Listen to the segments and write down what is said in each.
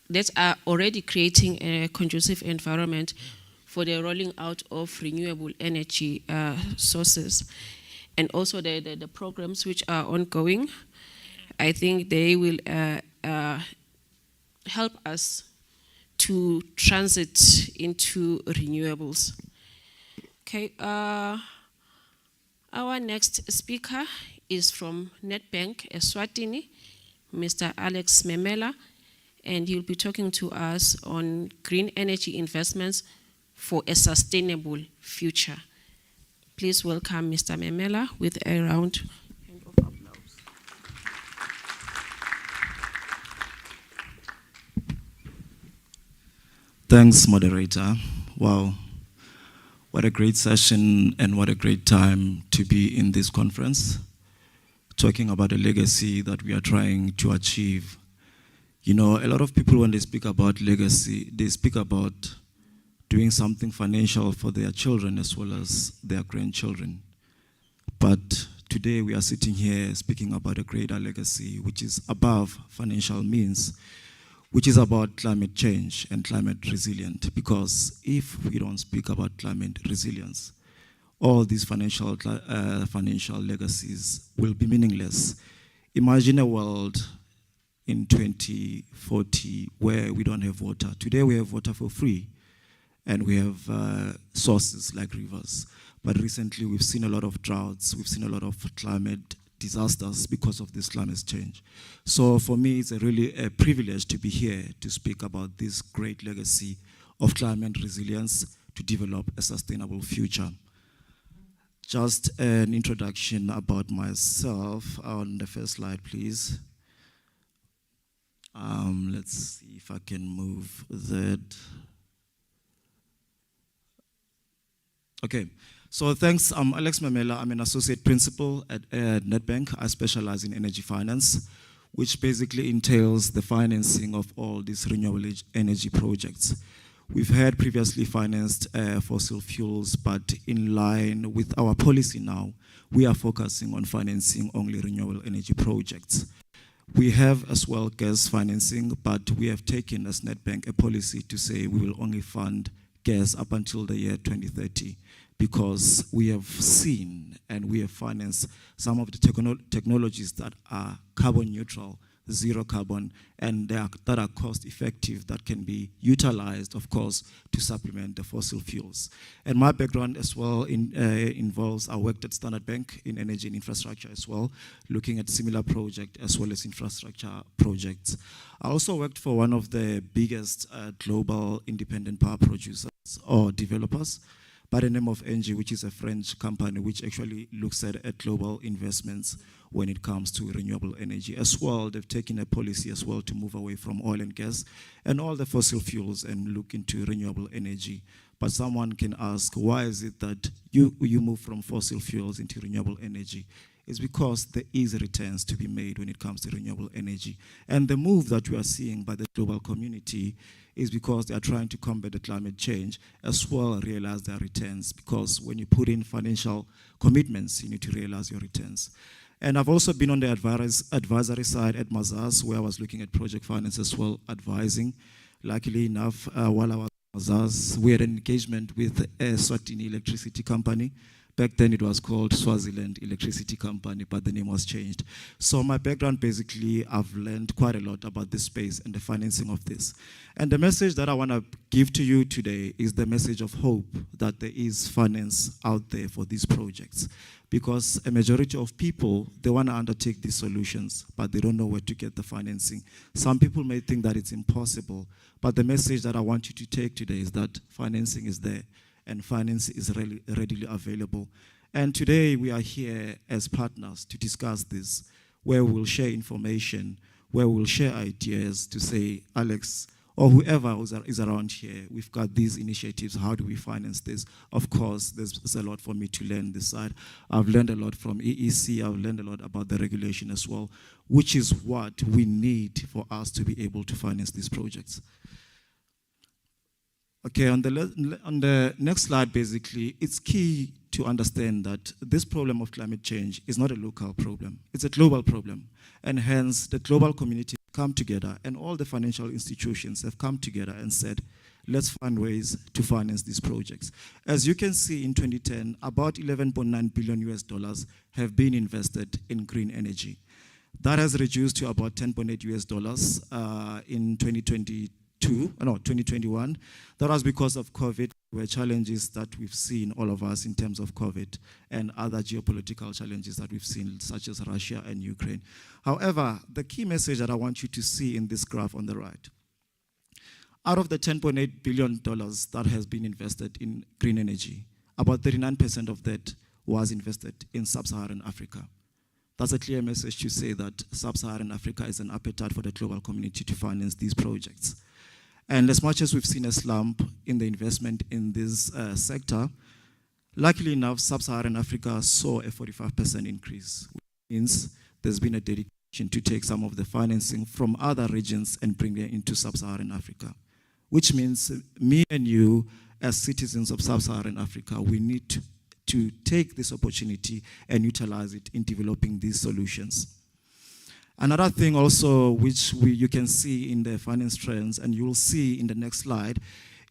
that are already creating a conducive environment for the rolling out of renewable energy sources, and also the programs which are ongoing. I think they will help us to transit into renewables. Okay, our next speaker is from Nedbank Eswatini, Mr. Alex Memela, and he'll be talking to us on green energy investments for a sustainable future. Please welcome Mr. Memela with a round of applause. Thanks, moderator. Wow, what a great session and what a great time to be in this conference, talking about a legacy that we are trying to achieve. You know, a lot of people, when they speak about legacy, they speak about doing something financial for their children as well as their grandchildren. But today we are sitting here speaking about a greater legacy, which is above financial means, which is about climate change and climate resilience. Because if we don't speak about climate resilience, all these financial legacies will be meaningless. Imagine a world in 2040 where we don't have water. Today we have water for free, and we have sources like rivers. But recently we've seen a lot of droughts, we've seen a lot of climate disasters because of this climate change. So for me, it's really a privilege to be here to speak about this great legacy of climate resilience to develop a sustainable future. Just an introduction about myself on the first slide, please. Let's see if I can move that. Okay, so thanks. I'm Alex Memela. I'm an associate principal at Nedbank. I specialize in energy finance, which basically entails the financing of all these renewable energy projects. We've had previously financed fossil fuels, but in line with our policy now, we are focusing on financing only renewable energy projects. We have as well gas financing, but we have taken as Nedbank a policy to say we will only fund gas up until the year 2030, because we have seen and we have financed some of the technologies that are carbon neutral, zero carbon, and that are cost effective, that can be utilized, of course, to supplement the fossil fuels. And my background as well involves, I worked at Standard Bank in energy and infrastructure as well, looking at similar projects as well as infrastructure projects. I also worked for one of the biggest global independent power producers or developers by the name of ENGIE, which is a French company which actually looks at global investments when it comes to renewable energy. As well, they've taken a policy as well to move away from oil and gas and all the fossil fuels and look into renewable energy. But someone can ask, why is it that you move from fossil fuels into renewable energy? It's because there is returns to be made when it comes to renewable energy. And the move that we are seeing by the global community is because they are trying to combat the climate change, as well realize their returns, because when you put in financial commitments, you need to realize your returns. And I've also been on the advisory side at Mazars, where I was looking at project finance as well, advising. Luckily enough, while I was at Mazars, we had an engagement with the Eswatini electricity company. Back then it was called Swaziland Electricity Company, but the name was changed. So my background, basically, I've learned quite a lot about this space and the financing of this. And the message that I want to give to you today is the message of hope, that there is finance out there for these projects. Because a majority of people, they want to undertake these solutions, but they don't know where to get the financing. Some people may think that it's impossible, but the message that I want you to take today is that financing is there, and finance is really readily available. And today we are here as partners to discuss this, where we'll share information, where we'll share ideas to say, Alex, or whoever is around here, we've got these initiatives, how do we finance this? Of course, there's a lot for me to learn this side. I've learned a lot from EEC, I've learned a lot about the regulation as well, which is what we need for us to be able to finance these projects. Okay, on the next slide, basically, it's key to understand that this problem of climate change is not a local problem. It's a global problem. And hence, the global community come together, and all the financial institutions have come together and said, let's find ways to finance these projects. As you can see, in 2010, about 11.9 billion US dollars have been invested in green energy. That has reduced to about 10.8 US dollars in 2021. That was because of COVID, were challenges that we've seen, all of us, in terms of COVID and other geopolitical challenges that we've seen, such as Russia and Ukraine. However, the key message that I want you to see in this graph on the right, out of the $10.8 billion that has been invested in green energy, about 39% of that was invested in sub-Saharan Africa. That's a clear message to say that sub-Saharan Africa is an appetite for the global community to finance these projects. And as much as we've seen a slump in the investment in this sector, luckily enough, sub-Saharan Africa saw a 45% increase, which means there's been a dedication to take some of the financing from other regions and bring it into sub-Saharan Africa, which means me and you, as citizens of sub-Saharan Africa, we need to take this opportunity and utilize it in developing these solutions. Another thing also, which you can see in the finance trends, and you will see in the next slide,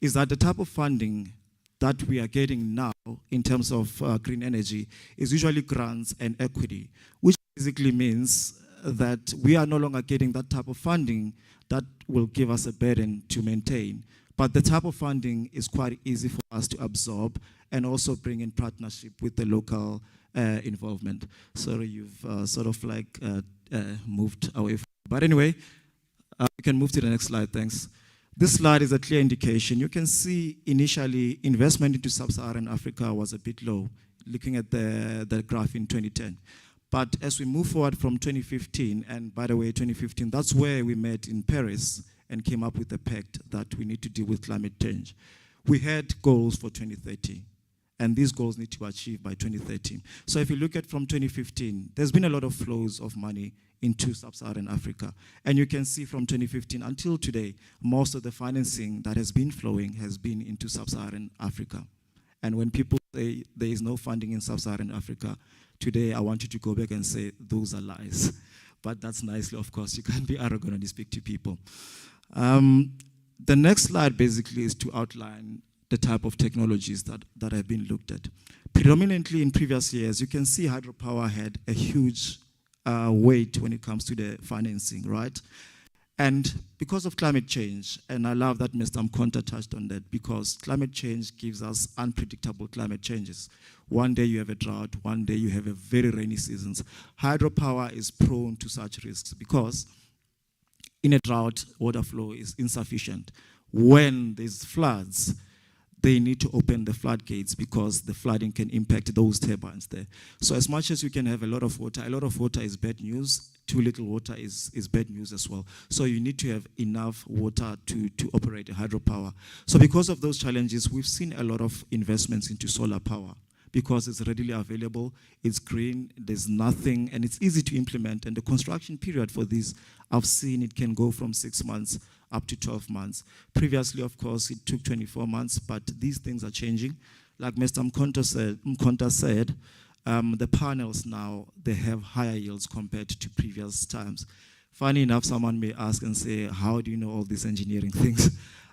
is that the type of funding that we are getting now in terms of green energy is usually grants and equity, which basically means that we are no longer getting that type of funding that will give us a burden to maintain. But the type of funding is quite easy for us to absorb and also bring in partnership with the local involvement. Sorry, you've sort of like moved away. But anyway, we can move to the next slide, thanks. This slide is a clear indication. You can see initially investment into sub-Saharan Africa was a bit low, looking at the graph in 2010. But as we move forward from 2015, and by the way, 2015, that's where we met in Paris and came up with a pact that we need to deal with climate change. We had goals for 2030, and these goals need to be achieved by 2030. So if you look at from 2015, there's been a lot of flows of money into sub-Saharan Africa. And you can see from 2015 until today, most of the financing that has been flowing has been into sub-Saharan Africa. And when people say there is no funding in sub-Saharan Africa, today I want you to go back and say, those are lies. But that's nicely, of course. You can't be arrogant when you speak to people. The next slide basically is to outline the type of technologies that have been looked at. Predominantly in previous years, you can see hydropower had a huge weight when it comes to the financing, right? And because of climate change, and I love that Mr. Mkonta touched on that, because climate change gives us unpredictable climate changes. One day you have a drought, one day you have a very rainy seasons. Hydropower is prone to such risks because in a drought, water flow is insufficient. When there's floods, they need to open the floodgates because the flooding can impact those turbines there. So as much as you can have a lot of water is bad news. Too little water is bad news as well. So you need to have enough water to operate a hydropower. So because of those challenges, we've seen a lot of investments into solar power because it's readily available, it's green, there's nothing, and it's easy to implement. And the construction period for this, I've seen it can go from 6 months up to 12 months. Previously, of course, it took 24 months, but these things are changing. Like Mr. Mkonta said, the panels now, they have higher yields compared to previous times. Funny enough, someone may ask and say, how do you know all these engineering things?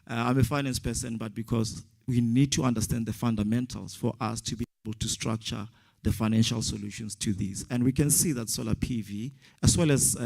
I'm a finance person, but because we need to understand the fundamentals for us to be able to structure the financial solutions to these. And we can see that solar PV, as well as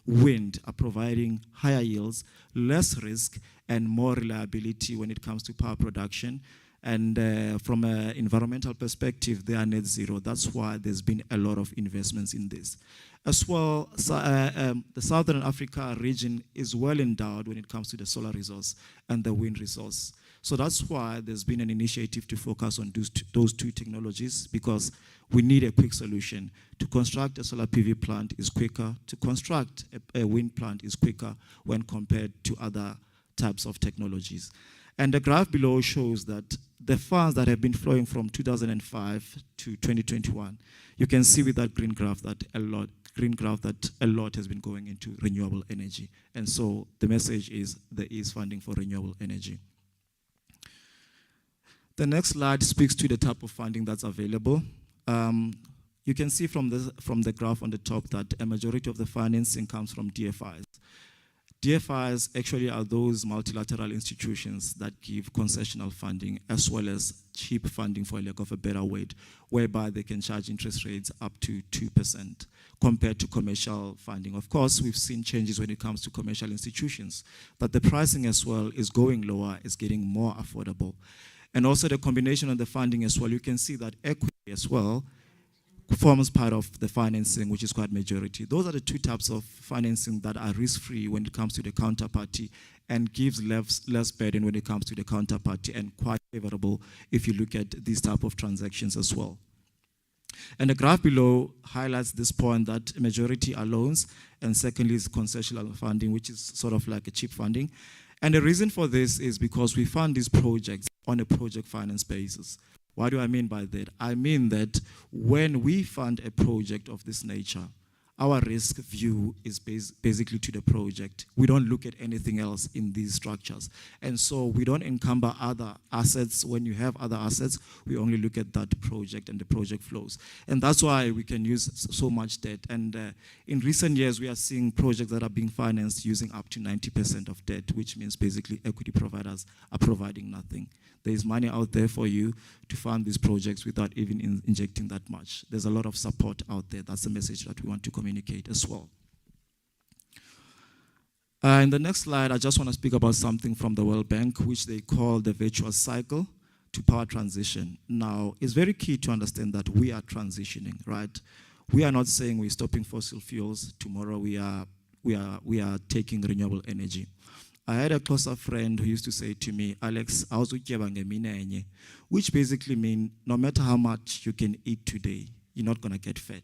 wind, are providing higher yields, less risk, and more reliability when it comes to power production. And from an environmental perspective, they are net zero. That's why there's been a lot of investments in this. As well, the Southern Africa region is well endowed when it comes to the solar resource and the wind resource. So that's why there's been an initiative to focus on those two technologies, because we need a quick solution. To construct a solar PV plant is quicker. To construct a wind plant is quicker when compared to other types of technologies. And the graph below shows that the funds that have been flowing from 2005 to 2021, you can see with that green graph that a lot has been going into renewable energy. And so the message is there is funding for renewable energy. The next slide speaks to the type of funding that's available. You can see from the graph on the top that a majority of the financing comes from DFIs. DFIs actually are those multilateral institutions that give concessional funding as well as cheap funding, for lack of a better word, whereby they can charge interest rates up to 2% compared to commercial funding. Of course, we've seen changes when it comes to commercial institutions, but the pricing as well is going lower, is getting more affordable. And also the combination of the funding as well, you can see that equity as well forms part of the financing, which is quite majority. Those are the two types of financing that are risk-free when it comes to the counterparty and gives less burden when it comes to the counterparty, and quite favorable if you look at these type of transactions as well. And the graph below highlights this point that majority are loans, and secondly is concessional funding, which is sort of like a cheap funding. And the reason for this is because we fund these projects on a project finance basis. What do I mean by that? I mean that when we fund a project of this nature, our risk view is basically to the project. We don't look at anything else in these structures. And so we don't encumber other assets. When you have other assets, we only look at that project and the project flows. And that's why we can use so much debt. And in recent years, we are seeing projects that are being financed using up to 90% of debt, which means basically equity providers are providing nothing. There is money out there for you to fund these projects without even injecting that much. There's a lot of support out there. That's the message that we want to communicate as well. In the next slide, I just want to speak about something from the World Bank, which they call the virtuous cycle to power transition. Now, it's very key to understand that we are transitioning, right? We are not saying we're stopping fossil fuels. Tomorrow we are taking renewable energy. I had a closer friend who used to say to me, Alex, which basically means no matter how much you can eat today, you're not going to get fat.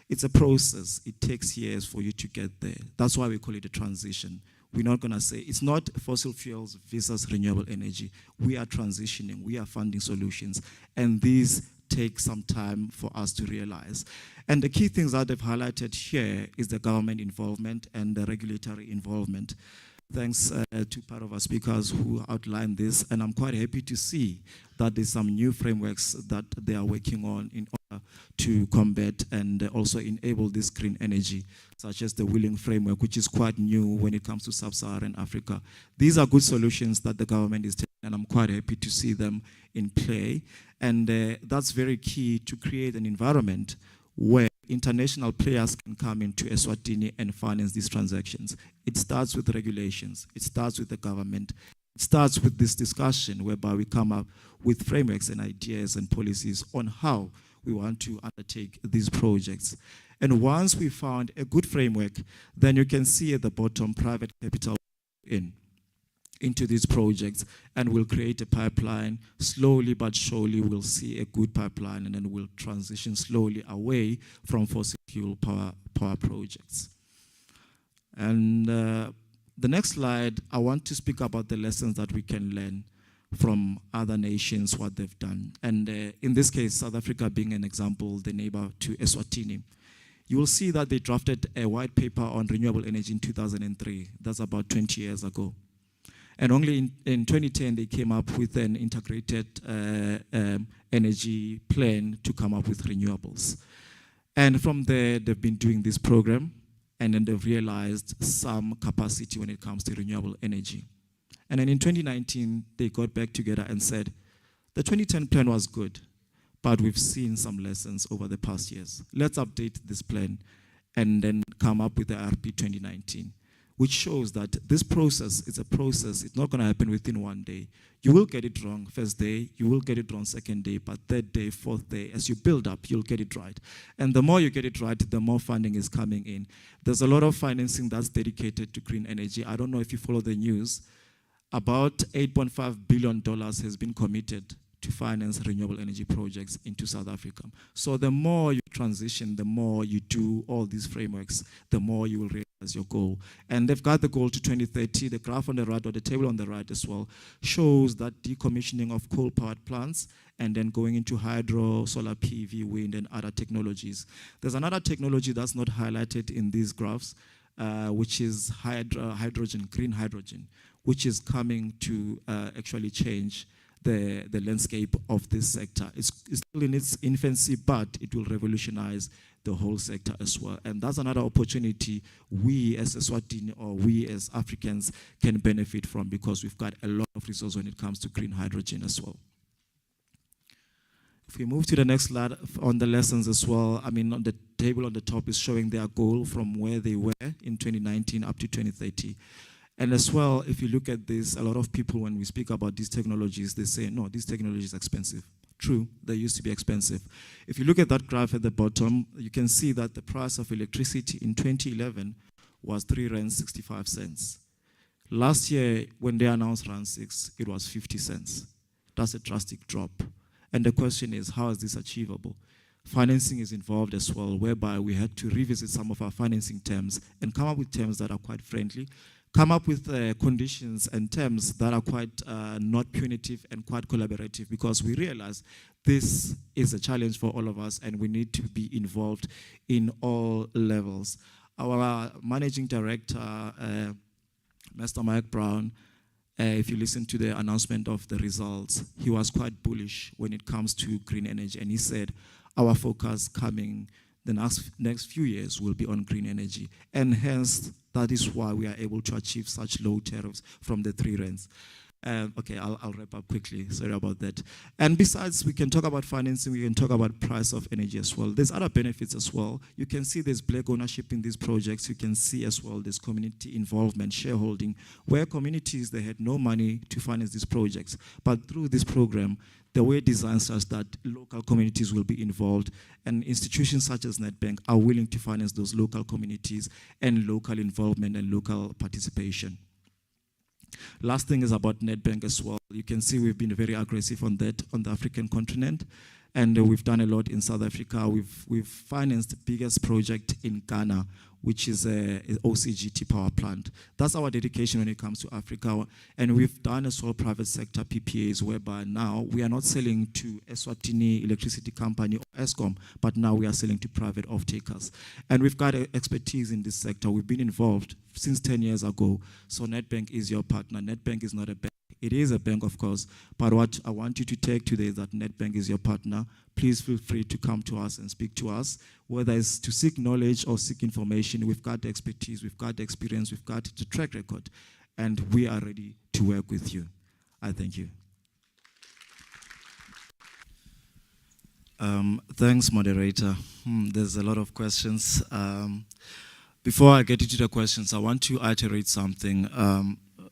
It's a process. It takes years for you to get there. That's why we call it a transition. We're not going to say, it's not fossil fuels versus renewable energy. We are transitioning. We are finding solutions. And these take some time for us to realize. And the key things that they've highlighted here is the government involvement and the regulatory involvement. Thanks to part of our speakers who outlined this, and I'm quite happy to see that there's some new frameworks that they are working on in order to combat and also enable this green energy, such as the Wheeling framework, which is quite new when it comes to sub-Saharan Africa. These are good solutions that the government is taking, and I'm quite happy to see them in play. And that's very key to create an environment where international players can come into Eswatini and finance these transactions. It starts with regulations. It starts with the government. It starts with this discussion whereby we come up with frameworks and ideas and policies on how we want to undertake these projects. And once we found a good framework, then you can see at the bottom private capital into these projects, and we'll create a pipeline. Slowly but surely we'll see a good pipeline, and then we'll transition slowly away from fossil fuel power projects. And the next slide, I want to speak about the lessons that we can learn from other nations, what they've done. And in this case, South Africa being an example, the neighbor to Eswatini. You will see that they drafted a white paper on renewable energy in 2003. That's about 20 years ago. And only in 2010, they came up with an integrated energy plan to come up with renewables. And from there, they've been doing this program, and then they've realized some capacity when it comes to renewable energy. And then in 2019, they got back together and said, the 2010 plan was good, but we've seen some lessons over the past years. Let's update this plan and then come up with the RP 2019. Which shows that this process is a process. It's not going to happen within one day. You will get it wrong first day, you will get it wrong second day, but third day, fourth day, as you build up, you'll get it right. And the more you get it right, the more funding is coming in. There's a lot of financing that's dedicated to green energy. I don't know if you follow the news. About $8.5 billion has been committed to finance renewable energy projects into South Africa. So the more you transition, the more you do all these frameworks, the more you will realize your goal. And they've got the goal to 2030. The graph on the right, or the table on the right as well, shows that decommissioning of coal-powered plants and then going into hydro, solar PV, wind, and other technologies. There's another technology that's not highlighted in these graphs, which is hydrogen, green hydrogen, which is coming to actually change the landscape of this sector. It's still in its infancy, but it will revolutionize the whole sector as well. And that's another opportunity we as Eswatini or we as Africans can benefit from, because we've got a lot of resources when it comes to green hydrogen as well. If we move to the next slide on the lessons as well, I mean, on the table on the top is showing their goal from where they were in 2019 up to 2030. And as well, if you look at this, a lot of people, when we speak about these technologies, they say, no, this technology is expensive. True, they used to be expensive. If you look at that graph at the bottom, you can see that the price of electricity in 2011 was 3 rand 65 cents. Last year, when they announced Rand 6, it was 50 cents. That's a drastic drop. And the question is, how is this achievable? Financing is involved as well, whereby we had to revisit some of our financing terms and come up with terms that are quite friendly, come up with conditions and terms that are quite not punitive and quite collaborative, because we realize this is a challenge for all of us and we need to be involved in all levels. Our managing director, Mr. Mike Brown, if you listen to the announcement of the results, he was quite bullish when it comes to green energy. And he said, our focus coming the next few years will be on green energy. And hence, that is why we are able to achieve such low tariffs from the 3 rands. Okay, I'll wrap up quickly. Sorry about that. And besides, we can talk about financing. We can talk about price of energy as well. There's other benefits as well. You can see there's black ownership in these projects. You can see as well there's community involvement, shareholding, where communities, they had no money to finance these projects. But through this program, the way designed such that local communities will be involved, and institutions such as Nedbank are willing to finance those local communities and local involvement and local participation. Last thing is about Nedbank as well. You can see we've been very aggressive on that on the African continent, and we've done a lot in South Africa. We've financed the biggest project in Ghana, which is a OCGT power plant. That's our dedication when it comes to Africa. And we've done as well private sector PPAs, whereby now we are not selling to Eswatini Electricity Company or Eskom, but now we are selling to private off-takers. And we've got expertise in this sector. We've been involved since 10 years ago. So Nedbank is your partner. Nedbank is not a bank. It is a bank, of course, but what I want you to take today is that Nedbank is your partner. Please feel free to come to us and speak to us, whether it's to seek knowledge or seek information. We've got the expertise, we've got the experience, we've got the track record, and we are ready to work with you. I thank you. Thanks, moderator. There's a lot of questions. Before I get into the questions, I want to iterate something.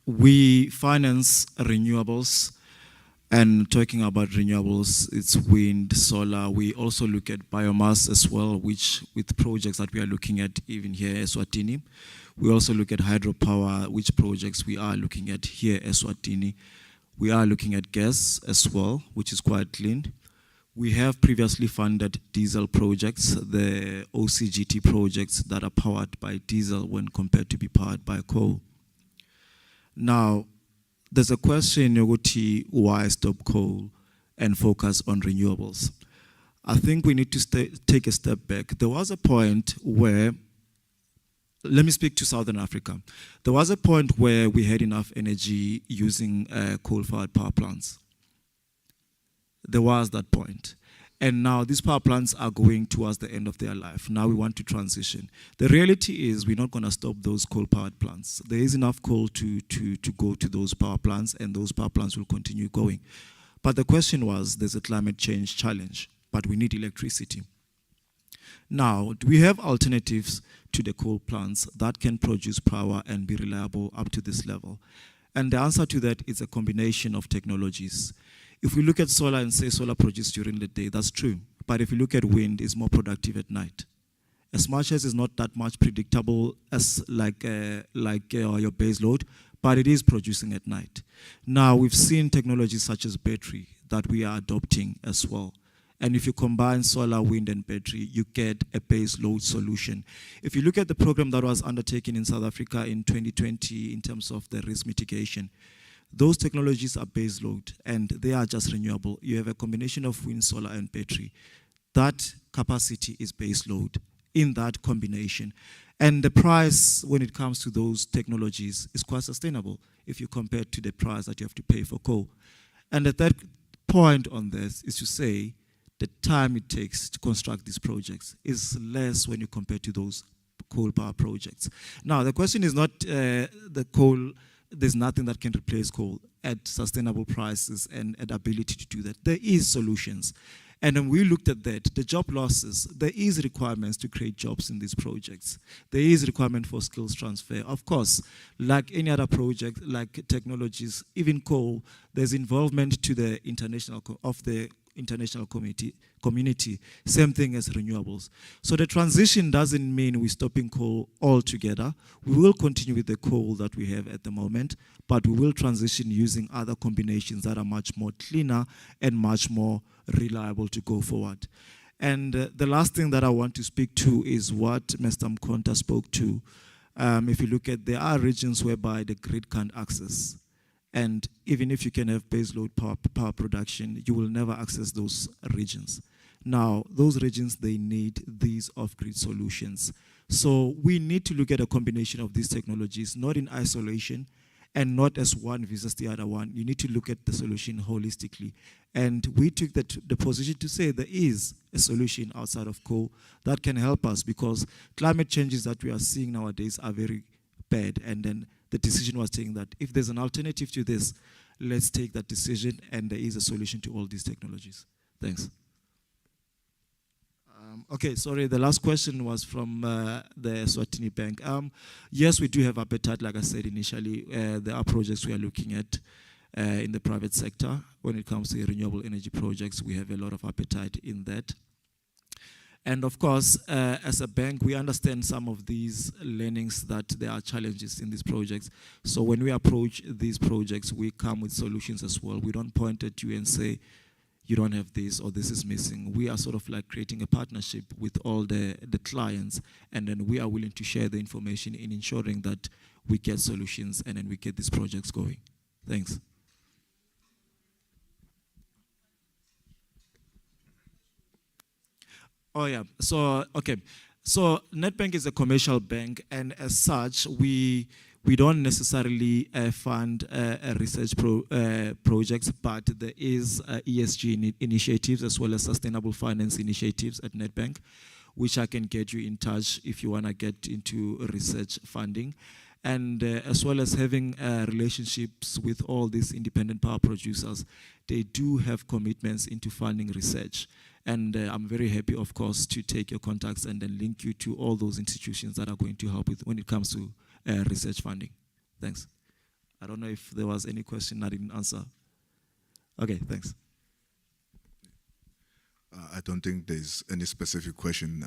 We finance renewables, and talking about renewables, it's wind, solar. We also look at biomass as well, which with projects that we are looking at even here at Eswatini. We also look at hydropower, which projects we are looking at here at Eswatini. We are looking at gas as well, which is quite clean. We have previously funded diesel projects, the OCGT projects that are powered by diesel when compared to be powered by coal. Now, there's a question, Yogoti, why stop coal and focus on renewables? I think we need to take a step back. There was a point where, let me speak to Southern Africa. There was a point where we had enough energy using coal-fired power plants. There was that point. And now these power plants are going towards the end of their life. Now we want to transition. The reality is we're not going to stop those coal-powered plants. There is enough coal to go to those power plants, and those power plants will continue going. But the question was, there's a climate change challenge, but we need electricity. Now, do we have alternatives to the coal plants that can produce power and be reliable up to this level? And the answer to that is a combination of technologies. If we look at solar and say solar produces during the day, that's true. But if you look at wind, it's more productive at night. As much as it's not that much predictable as like your base load, but it is producing at night. Now, we've seen technologies such as battery that we are adopting as well. And if you combine solar, wind, and battery, you get a base load solution. If you look at the program that was undertaken in South Africa in 2020 in terms of the risk mitigation, those technologies are base load and they are just renewable. You have a combination of wind, solar, and battery. That capacity is base load in that combination. And the price when it comes to those technologies is quite sustainable if you compare to the price that you have to pay for coal. And the third point on this is to say, the time it takes to construct these projects is less when you compare to those coal power projects. Now, the question is not the coal, there's nothing that can replace coal at sustainable prices and at ability to do that. There is solutions. And when we looked at that, the job losses, there is requirements to create jobs in these projects. There is requirement for skills transfer. Of course, like any other project, like technologies, even coal, there's involvement to the international community, same thing as renewables. So the transition doesn't mean we're stopping coal altogether. We will continue with the coal that we have at the moment, but we will transition using other combinations that are much more cleaner and much more reliable to go forward. And the last thing that I want to speak to is what Mr. Mkonta spoke to. If you look at, there are regions whereby the grid can't access. And even if you can have baseload power production, you will never access those regions. Now, those regions, they need these off-grid solutions. So we need to look at a combination of these technologies, not in isolation and not as one versus the other one. You need to look at the solution holistically. And we took the position to say there is a solution outside of coal that can help us, because climate changes that we are seeing nowadays are very bad. And then the decision was taken that if there's an alternative to this, let's take that decision, and there is a solution to all these technologies. Thanks. Okay, sorry, the last question was from the Eswatini Bank. Yes, we do have appetite, like I said initially. There are projects we are looking at in the private sector. When it comes to renewable energy projects, we have a lot of appetite in that. And of course, as a bank, we understand some of these learnings, that there are challenges in these projects. So when we approach these projects, we come with solutions as well. We don't point at you and say, you don't have this or this is missing. We are sort of like creating a partnership with all the clients, and then we are willing to share the information in ensuring that we get solutions and then we get these projects going. Thanks. Oh yeah, so, okay. So Nedbank is a commercial bank, and as such, we don't necessarily fund research projects, but there is ESG initiatives as well as sustainable finance initiatives at Nedbank, which I can get you in touch if you want to get into research funding. And as well as having relationships with all these independent power producers, they do have commitments into funding research. And I'm very happy, of course, to take your contacts and then link you to all those institutions that are going to help with when it comes to research funding. Thanks. I don't know if there was any question I didn't answer. Okay, thanks. I don't think there's any specific question.